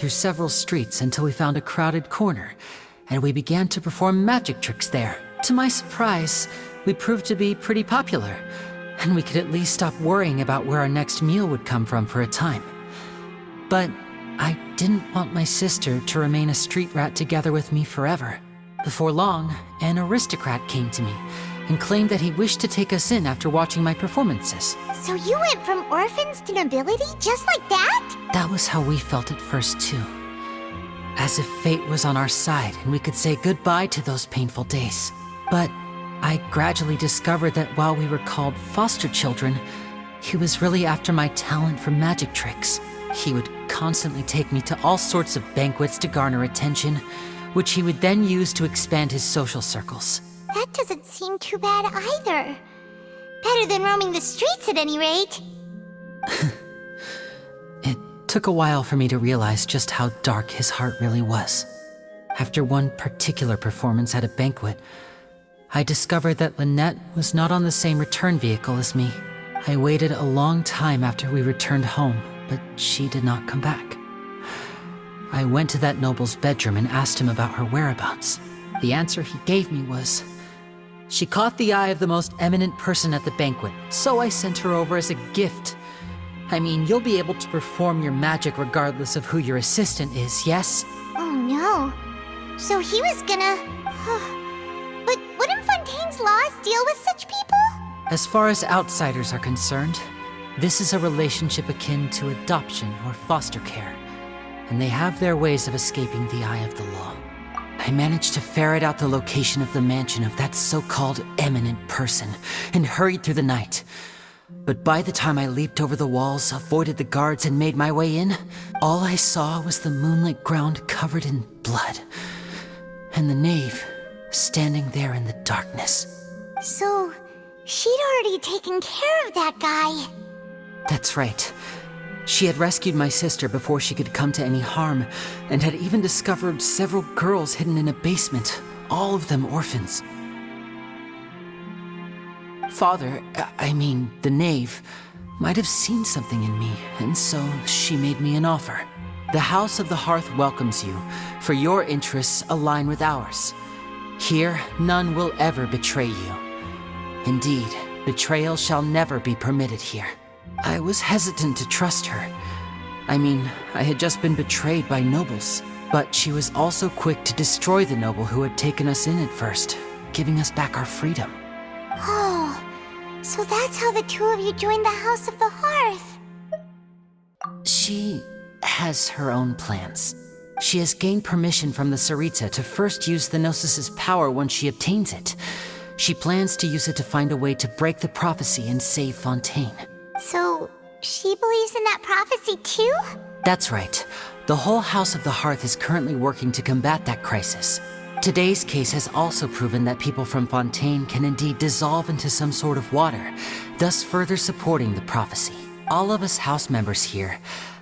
through several streets until we found a crowded corner, and we began to perform magic tricks there. To my surprise, we proved to be pretty popular, and we could at least stop worrying about where our next meal would come from for a time. But I didn't want my sister to remain a street rat together with me forever. Before long, an aristocrat came to me and claimed that he wished to take us in after watching my performances. So you went from orphans to nobility just like that? That was how we felt at first, too. As if fate was on our side and we could say goodbye to those painful days. But I gradually discovered that while we were called foster children, he was really after my talent for magic tricks. He would constantly take me to all sorts of banquets to garner attention, which he would then use to expand his social circles. That doesn't seem too bad either. Better than roaming the streets at any rate. It took a while for me to realize just how dark his heart really was. After one particular performance at a banquet, I discovered that Lynette was not on the same return vehicle as me. I waited a long time after we returned home, but she did not come back. I went to that noble's bedroom and asked him about her whereabouts. The answer he gave me was, "She caught the eye of the most eminent person at the banquet, so I sent her over as a gift." I mean, you'll be able to perform your magic regardless of who your assistant is, yes? Oh no. So he was gonna... But wouldn't Fontaine's laws deal with such people? As far as outsiders are concerned, this is a relationship akin to adoption or foster care, and they have their ways of escaping the eye of the law. I managed to ferret out the location of the mansion of that so-called eminent person and hurried through the night. But by the time I leaped over the walls, avoided the guards, and made my way in, all I saw was the moonlit ground covered in blood, and the knave standing there in the darkness. So, she'd already taken care of that guy. That's right. She had rescued my sister before she could come to any harm, and had even discovered several girls hidden in a basement, all of them orphans. Father, the knave, might have seen something in me, and so she made me an offer. The House of the Hearth welcomes you, for your interests align with ours. Here, none will ever betray you. Indeed, betrayal shall never be permitted here. I was hesitant to trust her. I had just been betrayed by nobles, but she was also quick to destroy the noble who had taken us in at first, giving us back our freedom. Oh, so that's how the two of you joined the House of the Hearth. She has her own plans. She has gained permission from the Tsaritsa to first use the Gnosis's power once she obtains it. She plans to use it to find a way to break the prophecy and save Fontaine. So, she believes in that prophecy too? That's right. The whole House of the Hearth is currently working to combat that crisis. Today's case has also proven that people from Fontaine can indeed dissolve into some sort of water, thus further supporting the prophecy. All of us house members here,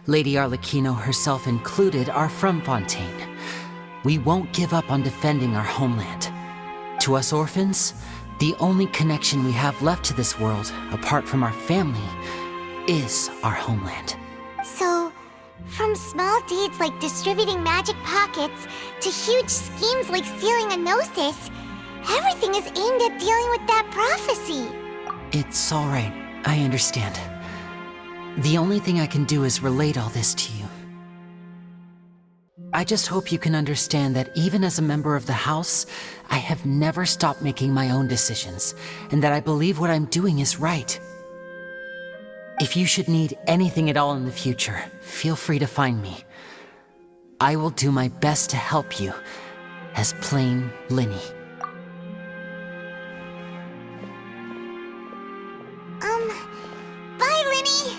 Lady Arlecchino herself included, are from Fontaine. We won't give up on defending our homeland. To us orphans, the only connection we have left to this world, apart from our family, is our homeland. So, from small deeds like distributing magic pockets to huge schemes like stealing a Gnosis, everything is aimed at dealing with that prophecy. It's all right. I understand. The only thing I can do is relate all this to you. I just hope you can understand that even as a member of the House, I have never stopped making my own decisions, and that I believe what I'm doing is right. If you should need anything at all in the future, feel free to find me. I will do my best to help you, as plain Linny. Bye, Linny!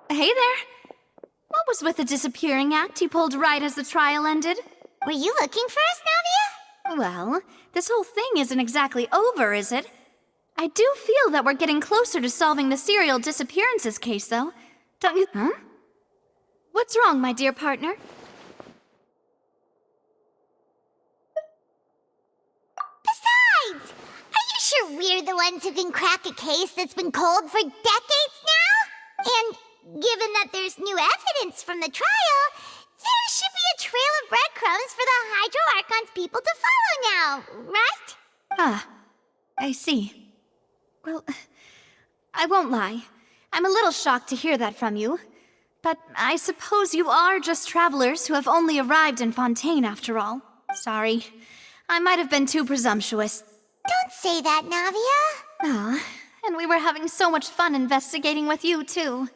Hey there. What was with the disappearing act you pulled right as the trial ended? Were you looking for us, Navia? Well, this whole thing isn't exactly over, is it? I do feel that we're getting closer to solving the serial disappearances case, though. Don't you? Huh? What's wrong, my dear partner? Besides, are you sure we're the ones who can crack a case that's been cold for decades now? And given that there's new evidence from the trial, there should be a trail of breadcrumbs for the Hydro Archon's people to follow now, right? Ah, I see. Well, I won't lie. I'm a little shocked to hear that from you. But I suppose you are just travelers who have only arrived in Fontaine after all. Sorry. I might have been too presumptuous. Don't say that, Navia. Ah, and we were having so much fun investigating with you, too.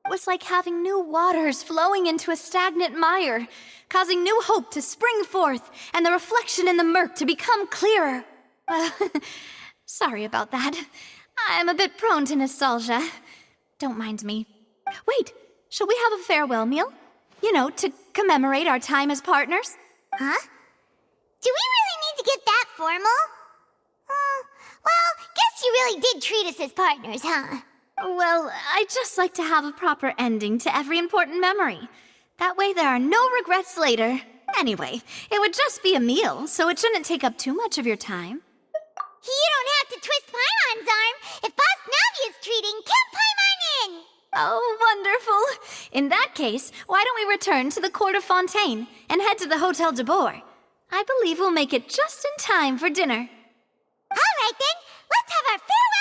It was like having new waters flowing into a stagnant mire, causing new hope to spring forth, and the reflection in the murk to become clearer. Sorry about that. I'm a bit prone to nostalgia. Don't mind me. Wait, shall we have a farewell meal? You know, to commemorate our time as partners? Huh? Do we really need to get that formal? Well, guess you really did treat us as partners, huh? Well, I'd just like to have a proper ending to every important memory. That way there are no regrets later. Anyway, it would just be a meal, so it shouldn't take up too much of your time. You don't have to twist Paimon's arm. If Boss Navia's treating, count Paimon in! Oh, wonderful. In that case, why don't we return to the court of Fontaine and head to the Hotel de Boer? I believe we'll make it just in time for dinner. All right then, let's have our farewell